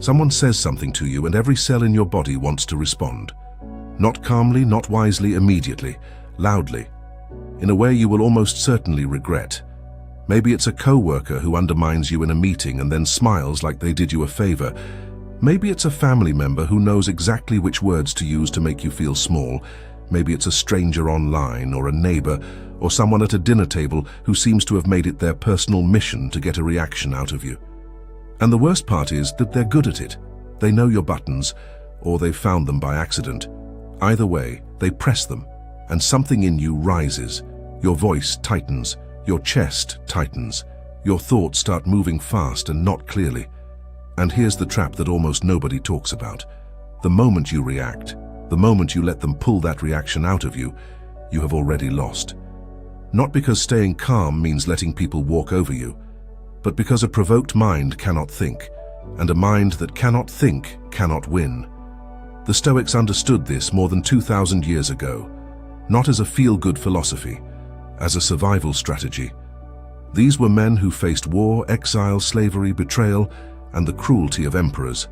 Someone says something to you and every cell in your body wants to respond. Not calmly, not wisely, immediately, loudly, in a way you will almost certainly regret. Maybe it's a co-worker who undermines you in a meeting and then smiles like they did you a favor. Maybe it's a family member who knows exactly which words to use to make you feel small. Maybe it's a stranger online, or a neighbor, or someone at a dinner table who seems to have made it their personal mission to get a reaction out of you. And the worst part is that they're good at it. They know your buttons, or they've found them by accident. Either way, they press them, and something in you rises. Your voice tightens, your chest tightens, your thoughts start moving fast and not clearly. And here's the trap that almost nobody talks about. The moment you react, the moment you let them pull that reaction out of you, you have already lost. Not because staying calm means letting people walk over you, but because a provoked mind cannot think, and a mind that cannot think cannot win. The Stoics understood this more than 2,000 years ago, not as a feel-good philosophy, as a survival strategy. These were men who faced war, exile, slavery, betrayal, and the cruelty of emperors,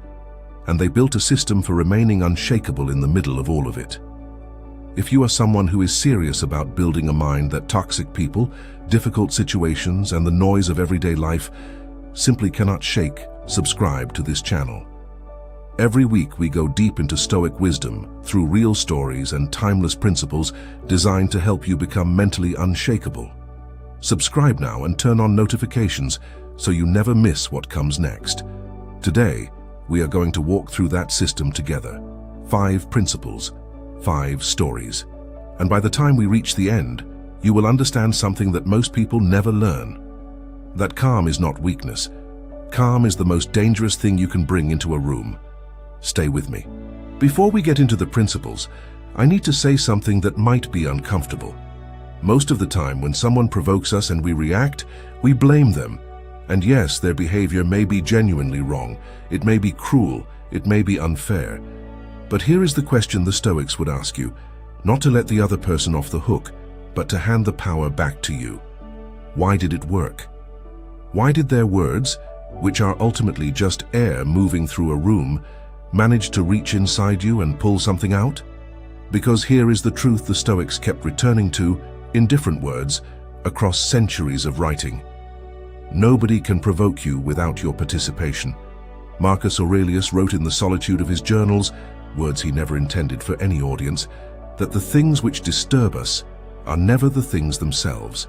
and they built a system for remaining unshakable in the middle of all of it. If you are someone who is serious about building a mind that toxic people, difficult situations, and the noise of everyday life simply cannot shake, subscribe to this channel. Every week we go deep into Stoic wisdom through real stories and timeless principles designed to help you become mentally unshakable. Subscribe now and turn on notifications so you never miss what comes next. Today, we are going to walk through that system together. 5 principles, 5 stories. And by the time we reach the end, you will understand something that most people never learn. That calm is not weakness. Calm is the most dangerous thing you can bring into a room. Stay with me. Before we get into the principles, I need to say something that might be uncomfortable. Most of the time when someone provokes us and we react, we blame them. And yes, their behavior may be genuinely wrong, it may be cruel, it may be unfair. But here is the question the Stoics would ask you, not to let the other person off the hook, but to hand the power back to you. Why did it work? Why did their words, which are ultimately just air moving through a room, manage to reach inside you and pull something out? Because here is the truth the Stoics kept returning to, in different words, across centuries of writing. Nobody can provoke you without your participation. Marcus Aurelius wrote in the solitude of his journals, words he never intended for any audience, that the things which disturb us are never the things themselves.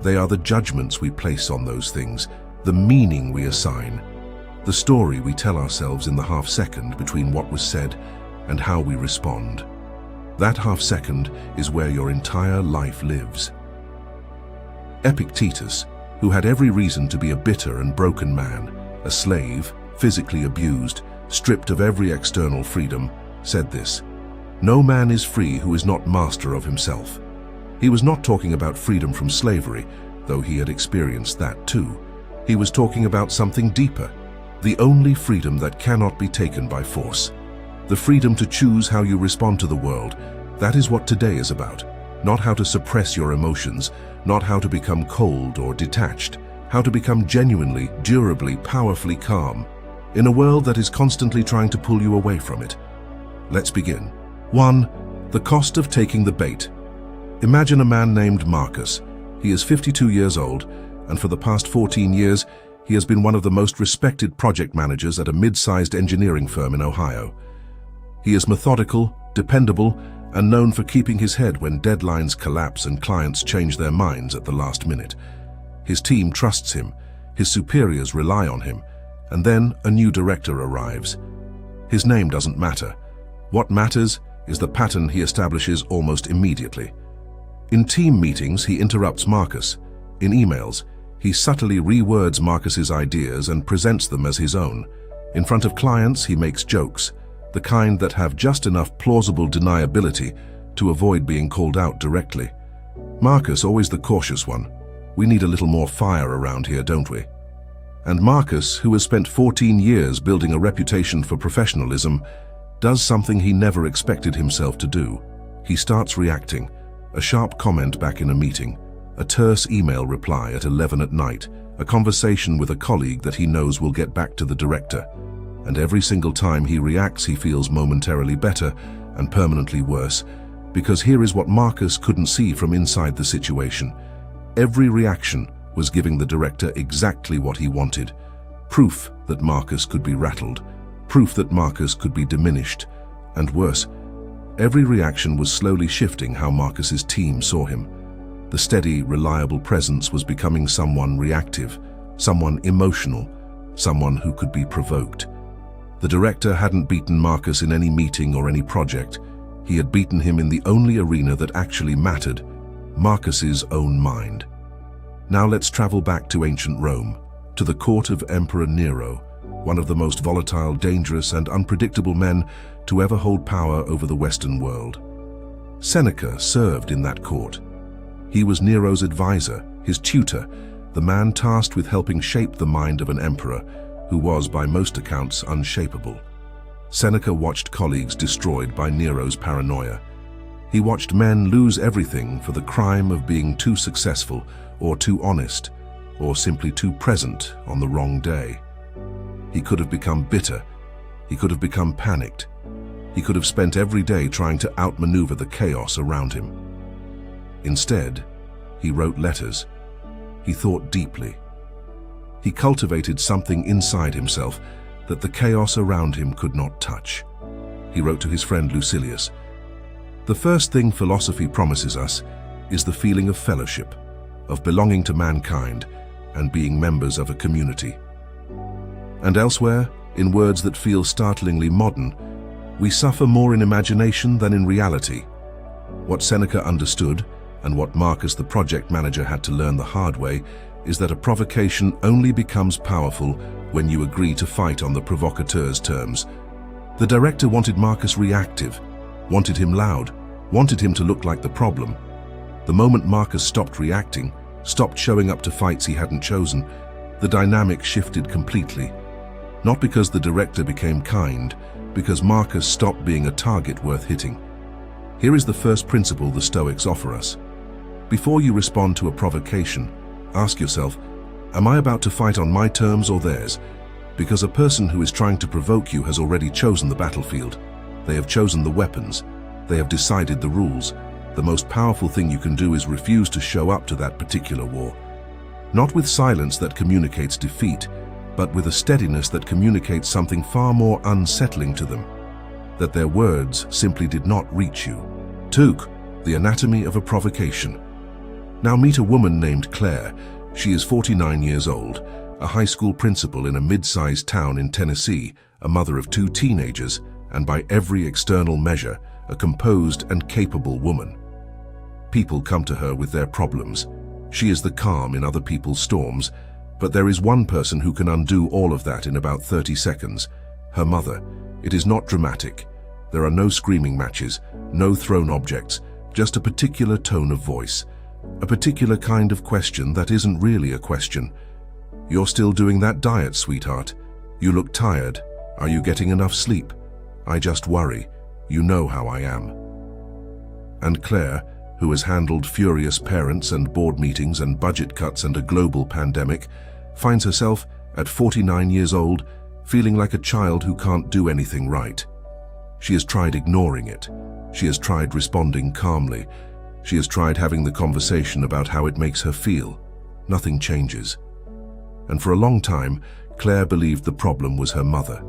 They are the judgments we place on those things, the meaning we assign, the story we tell ourselves in the half-second between what was said and how we respond. That half-second is where your entire life lives. Epictetus, who had every reason to be a bitter and broken man, a slave, physically abused, stripped of every external freedom, said this: "No man is free who is not master of himself." He was not talking about freedom from slavery, though he had experienced that too. He was talking about something deeper, the only freedom that cannot be taken by force. The freedom to choose how you respond to the world. That is what today is about. Not how to suppress your emotions, not how to become cold or detached, how to become genuinely, durably, powerfully calm, in a world that is constantly trying to pull you away from it. Let's begin. 1. The cost of taking the bait. Imagine a man named Marcus. He is 52 years old, and for the past 14 years, he has been one of the most respected project managers at a mid-sized engineering firm in Ohio. He is methodical, dependable, and known for keeping his head when deadlines collapse and clients change their minds at the last minute. His team trusts him, his superiors rely on him, and then a new director arrives. His name doesn't matter. What matters is the pattern he establishes almost immediately. In team meetings, he interrupts Marcus. In emails, he subtly rewords Marcus's ideas and presents them as his own. In front of clients, he makes jokes, the kind that have just enough plausible deniability to avoid being called out directly. Marcus, always the cautious one. We need a little more fire around here, don't we? And Marcus, who has spent 14 years building a reputation for professionalism, does something he never expected himself to do. He starts reacting. A sharp comment back in a meeting, a terse email reply at 11 at night, a conversation with a colleague that he knows will get back to the director. and every single time he reacts he feels momentarily better and permanently worse, because here is what Marcus couldn't see from inside the situation. Every reaction was giving the director exactly what he wanted. Proof that Marcus could be rattled, proof that Marcus could be diminished, and worse, every reaction was slowly shifting how Marcus's team saw him. The steady, reliable presence was becoming someone reactive, someone emotional, someone who could be provoked. The director hadn't beaten Marcus in any meeting or any project. He had beaten him in the only arena that actually mattered, Marcus's own mind. Now let's travel back to ancient Rome, to the court of Emperor Nero, one of the most volatile, dangerous, and unpredictable men to ever hold power over the Western world. Seneca served in that court. He was Nero's advisor, his tutor, the man tasked with helping shape the mind of an emperor who was, by most accounts, unshakeable. Seneca watched colleagues destroyed by Nero's paranoia. He watched men lose everything for the crime of being too successful or too honest, or simply too present on the wrong day. He could have become bitter. He could have become panicked. He could have spent every day trying to outmaneuver the chaos around him. Instead, he wrote letters. He thought deeply. He cultivated something inside himself that the chaos around him could not touch. He wrote to his friend Lucilius, "The first thing philosophy promises us is the feeling of fellowship, of belonging to mankind and being members of a community." And elsewhere, in words that feel startlingly modern, we suffer more in imagination than in reality. What Seneca understood, and what Marcus the project manager had to learn the hard way, is that a provocation only becomes powerful when you agree to fight on the provocateur's terms. The director wanted Marcus reactive, wanted him loud, wanted him to look like the problem. The moment Marcus stopped reacting, stopped showing up to fights he hadn't chosen, the dynamic shifted completely. Not because the director became kind, because Marcus stopped being a target worth hitting. Here is the first principle the Stoics offer us. Before you respond to a provocation, ask yourself, am I about to fight on my terms or theirs? Because a person who is trying to provoke you has already chosen the battlefield. They have chosen the weapons. They have decided the rules. The most powerful thing you can do is refuse to show up to that particular war. Not with silence that communicates defeat, but with a steadiness that communicates something far more unsettling to them, that their words simply did not reach you. 2. The anatomy of a provocation. Now meet a woman named Claire. She is 49 years old, a high school principal in a mid-sized town in Tennessee, a mother of 2 teenagers, and by every external measure, a composed and capable woman. People come to her with their problems. She is the calm in other people's storms, but there is one person who can undo all of that in about 30 seconds, her mother. It is not dramatic. There are no screaming matches, no thrown objects, just a particular tone of voice, a particular kind of question that isn't really a question. "You're still doing that diet, sweetheart. You look tired. Are you getting enough sleep? I just worry. You know how I am." And Claire, who has handled furious parents and board meetings and budget cuts and a global pandemic, finds herself, at 49 years old, feeling like a child who can't do anything right. She has tried ignoring it. She has tried responding calmly. She has tried having the conversation about how it makes her feel. Nothing changes. And for a long time, Claire believed the problem was her mother.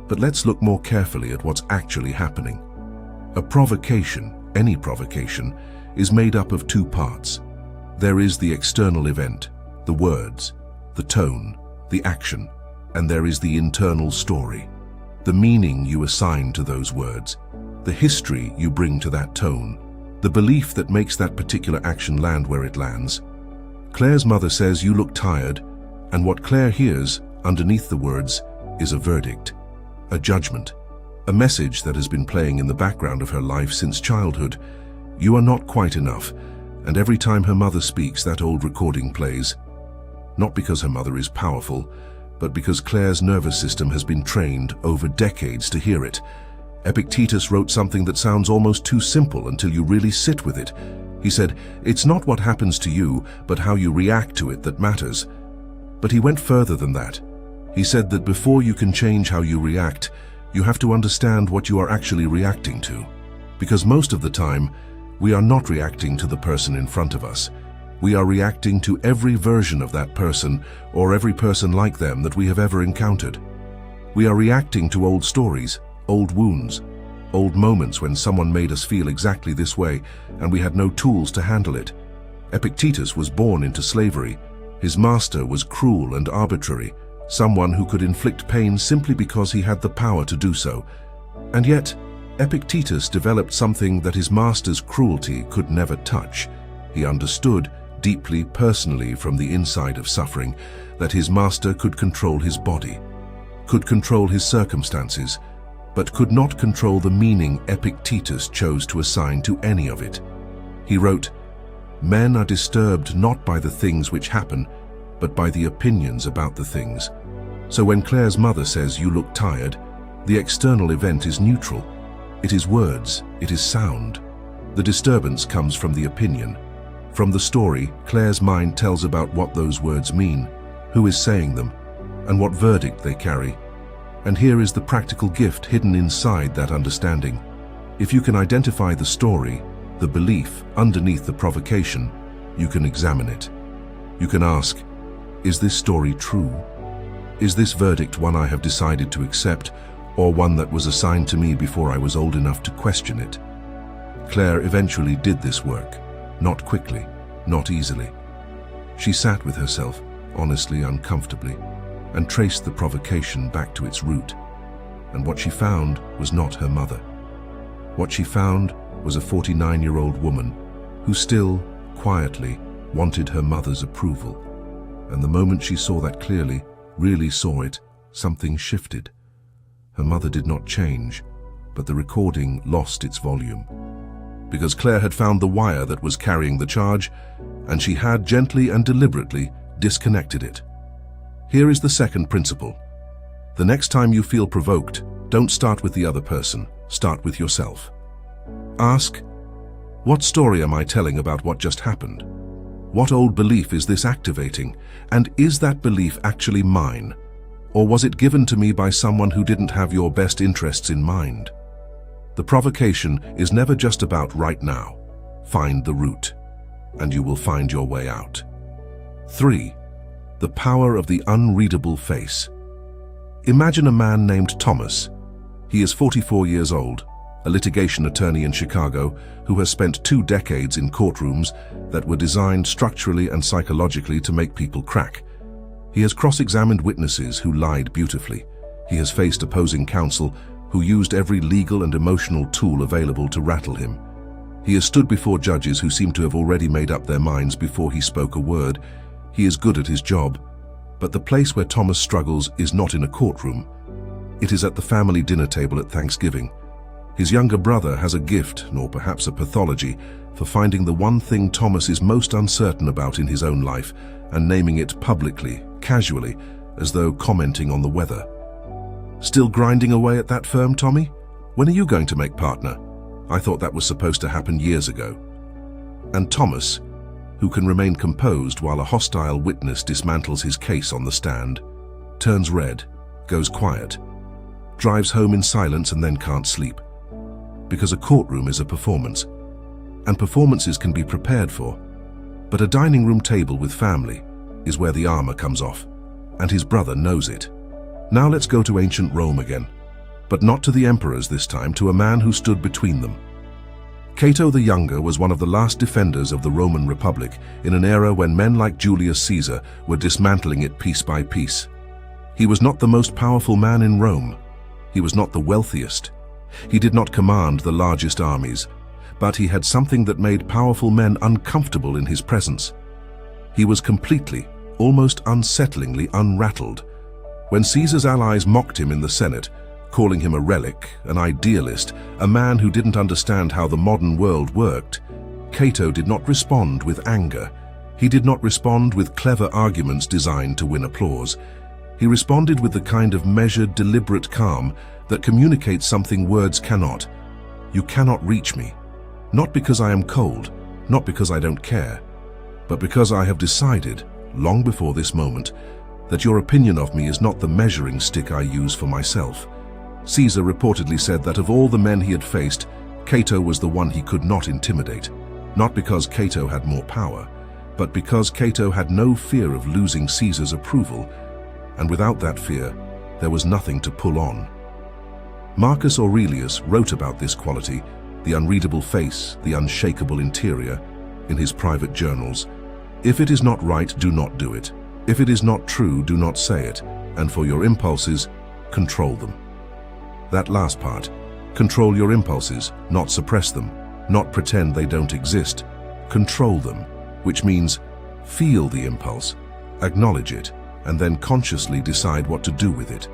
But let's look more carefully at what's actually happening. A provocation, any provocation, is made up of 2 parts. There is the external event, the words, the tone, the action, and there is the internal story, the meaning you assign to those words, the history you bring to that tone, the belief that makes that particular action land where it lands. Claire's mother says, "You look tired," and what Claire hears, underneath the words, is a verdict, a judgment, a message that has been playing in the background of her life since childhood. You are not quite enough, and every time her mother speaks, that old recording plays. Not because her mother is powerful, but because Claire's nervous system has been trained over decades to hear it. Epictetus wrote something that sounds almost too simple until you really sit with it. He said, "It's not what happens to you, but how you react to it that matters." But he went further than that. He said that before you can change how you react, you have to understand what you are actually reacting to. Because most of the time, we are not reacting to the person in front of us. We are reacting to every version of that person or every person like them that we have ever encountered. We are reacting to old stories, old wounds, old moments when someone made us feel exactly this way and we had no tools to handle it. Epictetus was born into slavery. His master was cruel and arbitrary, someone who could inflict pain simply because he had the power to do so. And yet, Epictetus developed something that his master's cruelty could never touch. He understood deeply, personally, from the inside of suffering, that his master could control his body, could control his circumstances, but could not control the meaning Epictetus chose to assign to any of it. He wrote, "Men are disturbed not by the things which happen, but by the opinions about the things." So when Claire's mother says you look tired, the external event is neutral. It is words, it is sound. The disturbance comes from the opinion. From the story, Claire's mind tells about what those words mean, who is saying them, and what verdict they carry. And here is the practical gift hidden inside that understanding. If you can identify the story, the belief underneath the provocation, you can examine it. You can ask, is this story true? Is this verdict one I have decided to accept, or one that was assigned to me before I was old enough to question it? Claire eventually did this work, not quickly, not easily. She sat with herself, honestly, uncomfortably, and traced the provocation back to its root. And what she found was not her mother. What she found was a 49-year-old woman who still, quietly, wanted her mother's approval. And the moment she saw that clearly, really saw it, something shifted. Her mother did not change, but the recording lost its volume. Because Claire had found the wire that was carrying the charge, and she had gently and deliberately disconnected it. Here is the second principle. The next time you feel provoked, don't start with the other person, start with yourself. Ask, what story am I telling about what just happened? What old belief is this activating? And is that belief actually mine? Or was it given to me by someone who didn't have your best interests in mind? The provocation is never just about right now. Find the root, and you will find your way out. 3. The power of the unreadable face. Imagine a man named Thomas. He is 44 years old, a litigation attorney in Chicago who has spent 2 decades in courtrooms that were designed structurally and psychologically to make people crack. He has cross-examined witnesses who lied beautifully. He has faced opposing counsel who used every legal and emotional tool available to rattle him. He has stood before judges who seem to have already made up their minds before he spoke a word. He is good at his job, but the place where Thomas struggles is not in a courtroom. It is at the family dinner table at Thanksgiving. His younger brother has a gift, or perhaps a pathology, for finding the one thing Thomas is most uncertain about in his own life and naming it publicly, casually, as though commenting on the weather. Still grinding away at that firm, Tommy? When are you going to make partner? I thought that was supposed to happen years ago. And Thomas, who can remain composed while a hostile witness dismantles his case on the stand, turns red, goes quiet, drives home in silence and then can't sleep. Because a courtroom is a performance, and performances can be prepared for. But a dining room table with family is where the armor comes off, and his brother knows it. Now let's go to ancient Rome again, but not to the emperors this time, to a man who stood between them. Cato the Younger was one of the last defenders of the Roman Republic in an era when men like Julius Caesar were dismantling it piece by piece. He was not the most powerful man in Rome. He was not the wealthiest. He did not command the largest armies, but he had something that made powerful men uncomfortable in his presence. He was completely, almost unsettlingly unrattled. When Caesar's allies mocked him in the Senate, calling him a relic, an idealist, a man who didn't understand how the modern world worked, Cato did not respond with anger. He did not respond with clever arguments designed to win applause. He responded with the kind of measured, deliberate calm that communicates something words cannot. You cannot reach me. Not because I am cold, not because I don't care, but because I have decided, long before this moment, that your opinion of me is not the measuring stick I use for myself. Caesar reportedly said that of all the men he had faced, Cato was the one he could not intimidate, not because Cato had more power, but because Cato had no fear of losing Caesar's approval, and without that fear, there was nothing to pull on. Marcus Aurelius wrote about this quality, the unreadable face, the unshakable interior, in his private journals. If it is not right, do not do it. If it is not true, do not say it. And for your impulses, control them. That last part, control your impulses, not suppress them, not pretend they don't exist. Control them, which means feel the impulse, acknowledge it, and then consciously decide what to do with it.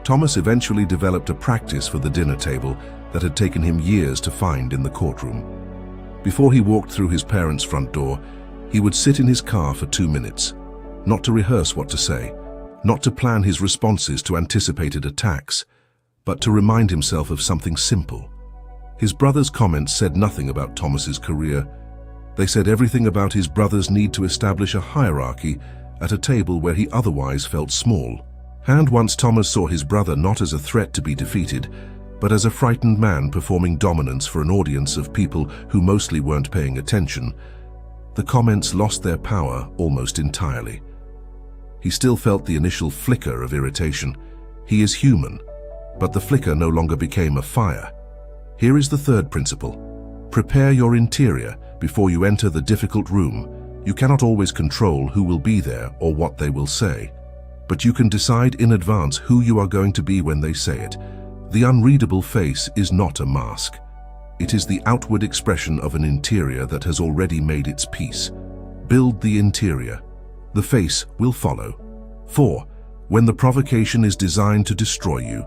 Thomas eventually developed a practice for the dinner table that had taken him years to find in the courtroom. Before he walked through his parents' front door, he would sit in his car for 2 minutes, not to rehearse what to say, not to plan his responses to anticipated attacks, but to remind himself of something simple. His brother's comments said nothing about Thomas's career. They said everything about his brother's need to establish a hierarchy at a table where he otherwise felt small. And once Thomas saw his brother not as a threat to be defeated, but as a frightened man performing dominance for an audience of people who mostly weren't paying attention, the comments lost their power almost entirely. He still felt the initial flicker of irritation. He is human, but the flicker no longer became a fire. Here is the third principle. Prepare your interior before you enter the difficult room. You cannot always control who will be there or what they will say, but you can decide in advance who you are going to be when they say it. The unreadable face is not a mask. It is the outward expression of an interior that has already made its peace. Build the interior. The face will follow. 4. When the provocation is designed to destroy you.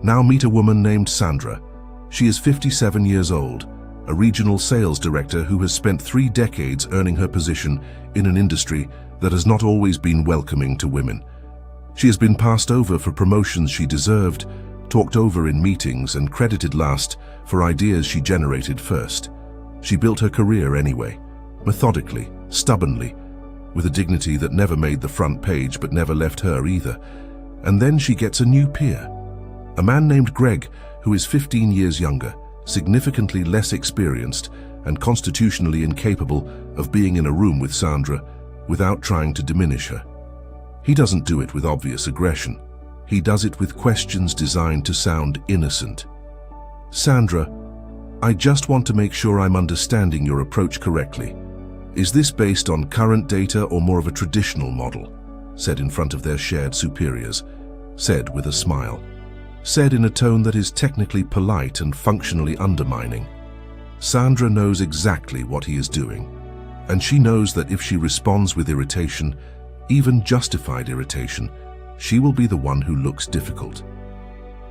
Now meet a woman named Sandra. She is 57 years old, a regional sales director who has spent 3 decades earning her position in an industry that has not always been welcoming to women. She has been passed over for promotions she deserved, talked over in meetings, and credited last for ideas she generated first. She built her career anyway, methodically, stubbornly, with a dignity that never made the front page but never left her either. And then she gets a new peer, a man named Greg, who is 15 years younger, significantly less experienced, and constitutionally incapable of being in a room with Sandra without trying to diminish her. He doesn't do it with obvious aggression. He does it with questions designed to sound innocent. Sandra, I just want to make sure I'm understanding your approach correctly. Is this based on current data or more of a traditional model? Said in front of their shared superiors. Said with a smile. Said in a tone that is technically polite and functionally undermining. Sandra knows exactly what he is doing, and she knows that if she responds with irritation, even justified irritation, she will be the one who looks difficult.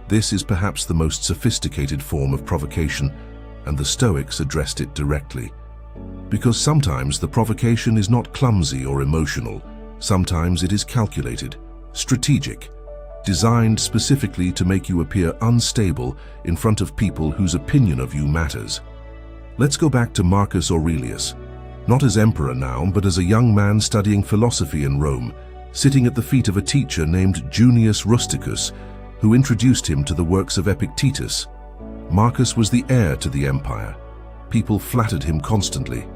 This is perhaps the most sophisticated form of provocation, and the Stoics addressed it directly. Because sometimes the provocation is not clumsy or emotional, sometimes it is calculated, strategic, designed specifically to make you appear unstable in front of people whose opinion of you matters. Let's go back to Marcus Aurelius, not as emperor now, but as a young man studying philosophy in Rome, sitting at the feet of a teacher named Junius Rusticus, who introduced him to the works of Epictetus. Marcus was the heir to the empire. People flattered him constantly.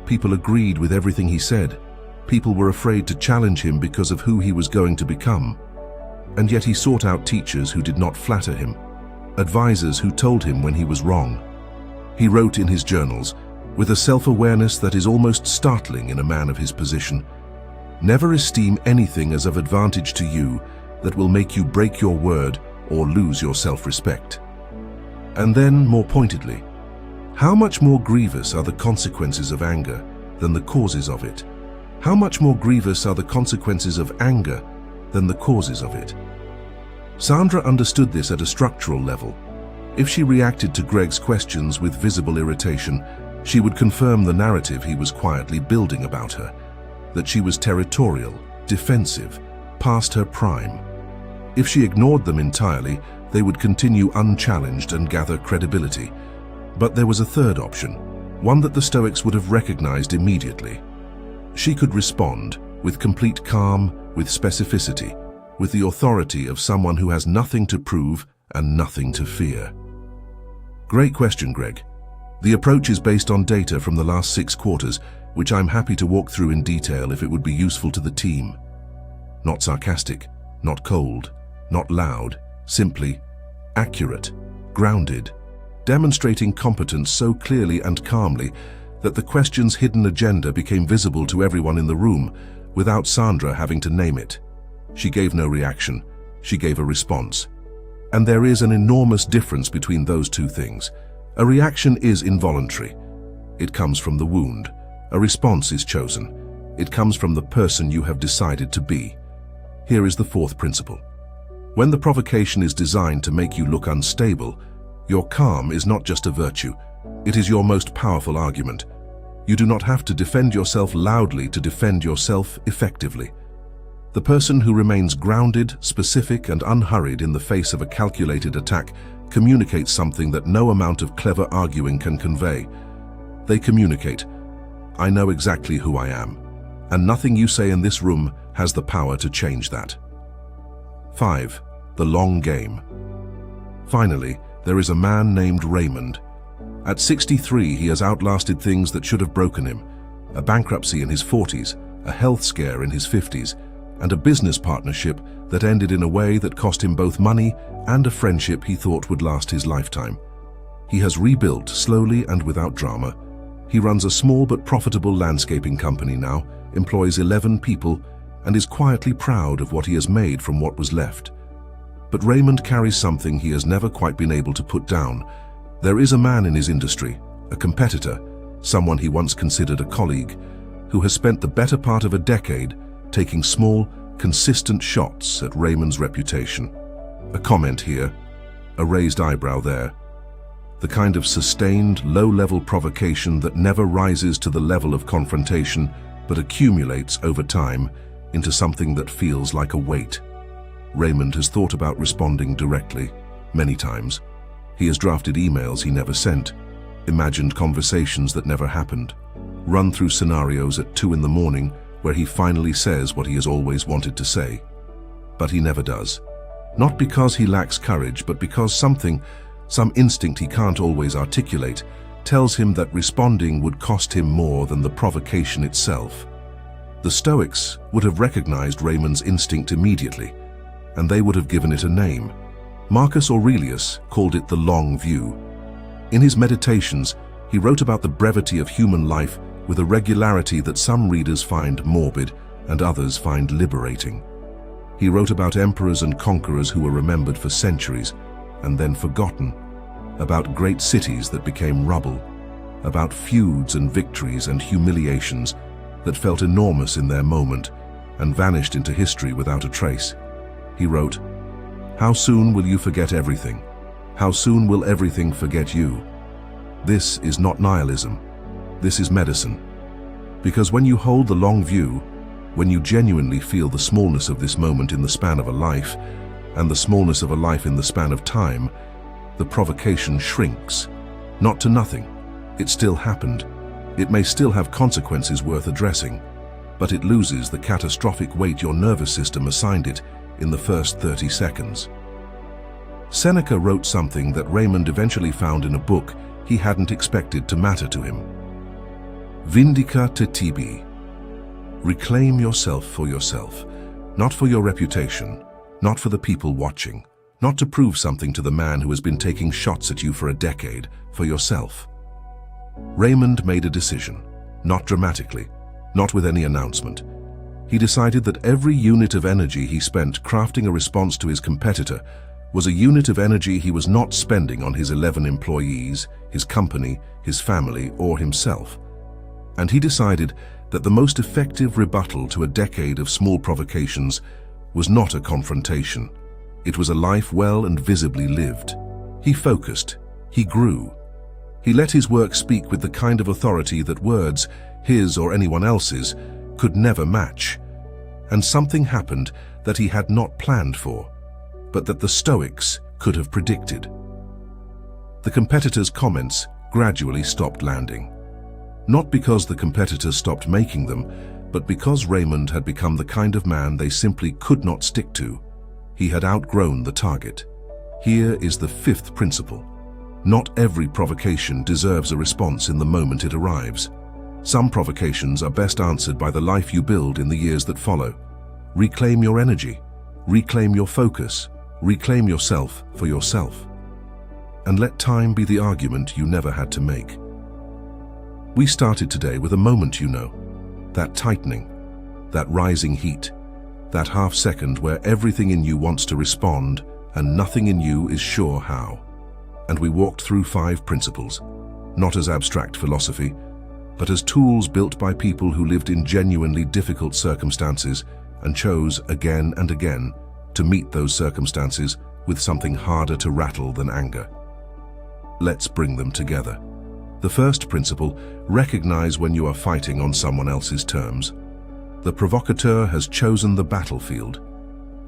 People agreed with everything he said. People were afraid to challenge him because of who he was going to become. And yet he sought out teachers who did not flatter him, advisors who told him when he was wrong. He wrote in his journals, with a self-awareness that is almost startling in a man of his position, "Never esteem anything as of advantage to you that will make you break your word or lose your self-respect." And then, more pointedly, how much more grievous are the consequences of anger than the causes of it? How much more grievous are the consequences of anger than the causes of it? Sandra understood this at a structural level. If she reacted to Greg's questions with visible irritation, she would confirm the narrative he was quietly building about her, that she was territorial, defensive, past her prime. If she ignored them entirely, they would continue unchallenged and gather credibility. But there was a third option, one that the Stoics would have recognized immediately. She could respond with complete calm, with specificity, with the authority of someone who has nothing to prove and nothing to fear. Great question, Greg. The approach is based on data from the last 6 quarters, which I'm happy to walk through in detail if it would be useful to the team. Not sarcastic, not cold, not loud, simply accurate, grounded, demonstrating competence so clearly and calmly that the question's hidden agenda became visible to everyone in the room without Sandra having to name it. She gave no reaction, she gave a response. And there is an enormous difference between those two things. A reaction is involuntary. It comes from the wound. A response is chosen. It comes from the person you have decided to be. Here is the 4th principle. When the provocation is designed to make you look unstable, your calm is not just a virtue, it is your most powerful argument. You do not have to defend yourself loudly to defend yourself effectively. The person who remains grounded, specific, and unhurried in the face of a calculated attack communicates something that no amount of clever arguing can convey. They communicate, I know exactly who I am, and nothing you say in this room has the power to change that. 5. The long game. Finally, there is a man named Raymond. At 63, he has outlasted things that should have broken him. A bankruptcy in his 40s, a health scare in his 50s, and a business partnership that ended in a way that cost him both money and a friendship he thought would last his lifetime. He has rebuilt slowly and without drama. He runs a small but profitable landscaping company now, employs 11 people, and is quietly proud of what he has made from what was left. But Raymond carries something he has never quite been able to put down. There is a man in his industry, a competitor, someone he once considered a colleague, who has spent the better part of a decade taking small, consistent shots at Raymond's reputation. A comment here, a raised eyebrow there. The kind of sustained, low-level provocation that never rises to the level of confrontation, but accumulates over time into something that feels like a weight. Raymond has thought about responding directly, many times. He has drafted emails he never sent, imagined conversations that never happened, run through scenarios at 2 in the morning where he finally says what he has always wanted to say. But he never does. Not because he lacks courage, but because some instinct he can't always articulate, tells him that responding would cost him more than the provocation itself. The Stoics would have recognized Raymond's instinct immediately, and they would have given it a name. Marcus Aurelius called it the long view. In his Meditations, he wrote about the brevity of human life with a regularity that some readers find morbid and others find liberating. He wrote about emperors and conquerors who were remembered for centuries and then forgotten, about great cities that became rubble, about feuds and victories and humiliations that felt enormous in their moment and vanished into history without a trace. He wrote, "How soon will you forget everything? How soon will everything forget you?" This is not nihilism. This is medicine. Because when you hold the long view, when you genuinely feel the smallness of this moment in the span of a life, and the smallness of a life in the span of time, the provocation shrinks. Not to nothing. It still happened. It may still have consequences worth addressing, but it loses the catastrophic weight your nervous system assigned it in the first 30 seconds. Seneca wrote something that Raymond eventually found in a book he hadn't expected to matter to him. Vindica te tibi. Reclaim yourself for yourself, not for your reputation, not for the people watching, not to prove something to the man who has been taking shots at you for a decade, for yourself. Raymond made a decision, not dramatically, not with any announcement. He decided that every unit of energy he spent crafting a response to his competitor was a unit of energy he was not spending on his 11 employees, his company, his family, or himself. And he decided that the most effective rebuttal to a decade of small provocations was not a confrontation. It was a life well and visibly lived. He focused. He grew. He let his work speak with the kind of authority that words, his or anyone else's, could never match. And something happened that he had not planned for, but that the Stoics could have predicted. The competitor's comments gradually stopped landing. Not because the competitors stopped making them, But because Raymond had become the kind of man they simply could not stick to, he had outgrown the target. Here is the fifth principle. Not every provocation deserves a response in the moment it arrives. Some provocations are best answered by the life you build in the years that follow. Reclaim your energy, reclaim your focus, reclaim yourself for yourself. And let time be the argument you never had to make. We started today with a moment you know, that tightening, that rising heat, that half second where everything in you wants to respond and nothing in you is sure how. And we walked through 5 principles, not as abstract philosophy, but as tools built by people who lived in genuinely difficult circumstances and chose again and again to meet those circumstances with something harder to rattle than anger. Let's bring them together. The first principle, recognize when you are fighting on someone else's terms. The provocateur has chosen the battlefield.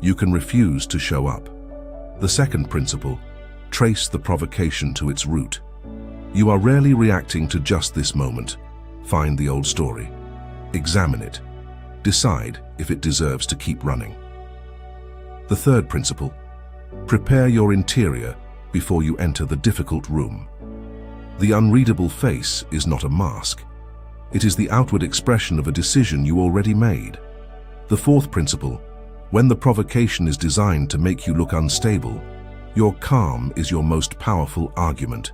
You can refuse to show up. The second principle, trace the provocation to its root. You are rarely reacting to just this moment. Find the old story. Examine it. Decide if it deserves to keep running. The third principle, prepare your interior before you enter the difficult room. The unreadable face is not a mask. It is the outward expression of a decision you already made. The fourth principle, when the provocation is designed to make you look unstable, your calm is your most powerful argument.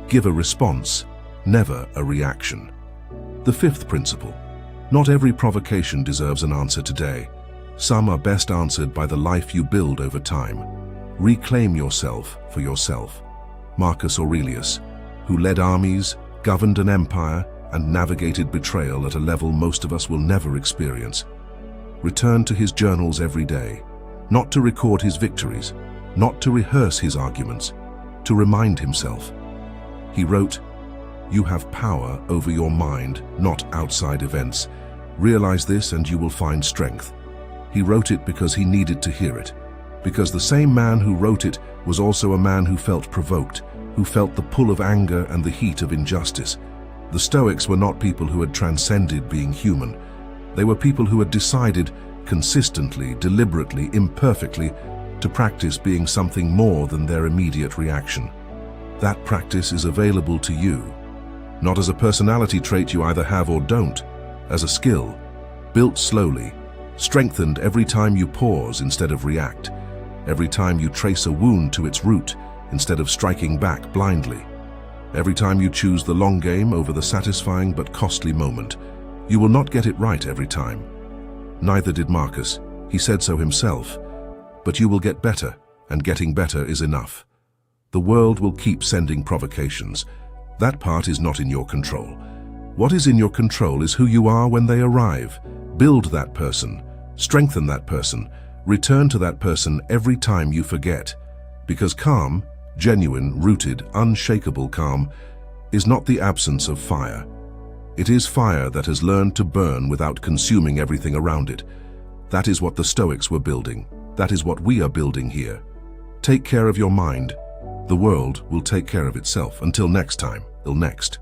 Give a response, never a reaction. The fifth principle, not every provocation deserves an answer today. Some are best answered by the life you build over time. Reclaim yourself for yourself. Marcus Aurelius, who led armies, governed an empire, and navigated betrayal at a level most of us will never experience, returned to his journals every day, not to record his victories, not to rehearse his arguments, to remind himself. He wrote, "You have power over your mind, not outside events. Realize this and you will find strength." He wrote it because he needed to hear it, because the same man who wrote it was also a man who felt provoked, who felt the pull of anger and the heat of injustice. The Stoics were not people who had transcended being human. They were people who had decided, consistently, deliberately, imperfectly, to practice being something more than their immediate reaction. That practice is available to you, not as a personality trait you either have or don't, as a skill, built slowly, strengthened every time you pause instead of react, every time you trace a wound to its root instead of striking back blindly. Every time you choose the long game over the satisfying but costly moment. You will not get it right every time. Neither did Marcus. He said so himself. But you will get better, and getting better is enough. The world will keep sending provocations. That part is not in your control. What is in your control is who you are when they arrive. Build that person, strengthen that person, return to that person every time you forget. Because calm, genuine, rooted, unshakable calm, is not the absence of fire. It is fire that has learned to burn without consuming everything around it. That is what the Stoics were building. That is what we are building here. Take care of your mind. The world will take care of itself. Until next time, till next.